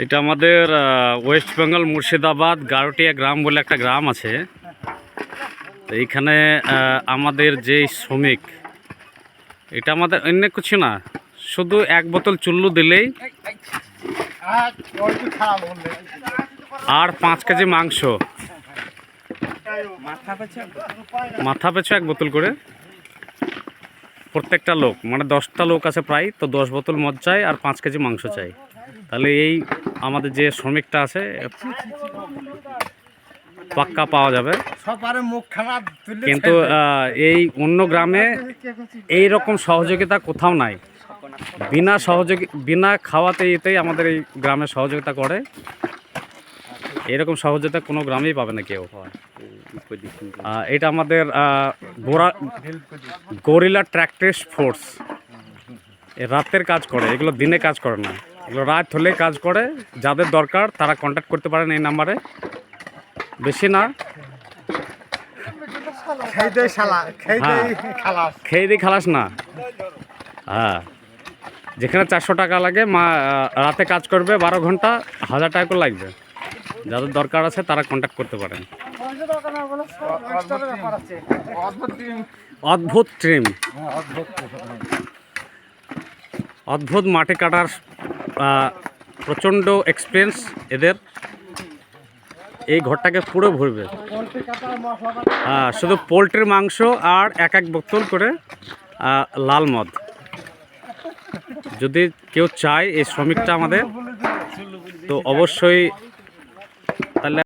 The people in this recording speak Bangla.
এটা আমাদের ওয়েস্ট বেঙ্গল মুর্শিদাবাদ গারোটিয়া গ্রাম বলে একটা গ্রাম আছে। তো এইখানে আমাদের যে শ্রমিক, এটা আমাদের অন্য কিছু না, শুধু এক বোতল চুল্লু দিলেই আর 5 কেজি মাংস, মাথা পিছু 1 বোতল করে প্রত্যেকটা লোক, মানে 10টা লোক আছে প্রায়, তো 10 বোতল মদ চাই আর 5 কেজি মাংস চাই। তাহলে এই আমাদের যে শ্রমিকটা আছে পাক্কা পাওয়া যাবে। কিন্তু এই অন্য গ্রামে এই রকম সহযোগিতা কোথাও নাই। বিনা খাওয়াতে এতেই আমাদের এই গ্রামে সহযোগিতা করে। এরকম সহযোগিতা কোনো গ্রামেই পাবে না কেউ। এটা আমাদের গরিলা ট্র্যাক্টর ফোর্স, রাতের কাজ করে, এগুলো দিনে কাজ করে না, এগুলো রাত হলে কাজ করে। যাদের দরকার তারা কন্ট্যাক্ট করতে পারেন এই নাম্বারে। বেশি না, খেয়ে দিয়ে খালাস না। হ্যাঁ, যেখানে 400 টাকা লাগে, রাতে কাজ করবে 12 ঘন্টা, 1000 টাকা করে লাগবে। যাদের দরকার আছে তারা কন্ট্যাক্ট করতে পারেন। অদ্ভুত ট্রিম, অদ্ভুত মাটি কাটার প্রচণ্ড এক্সপিরিয়েন্স এদের। এই ঘরটাকে পুরো ভরবে। হ্যাঁ, শুধু পোলট্রির মাংস আর 1 বোতল করে লাল মদ। যদি কেউ চায় এই শ্রমিকটা আমাদের, তো অবশ্যই তাহলে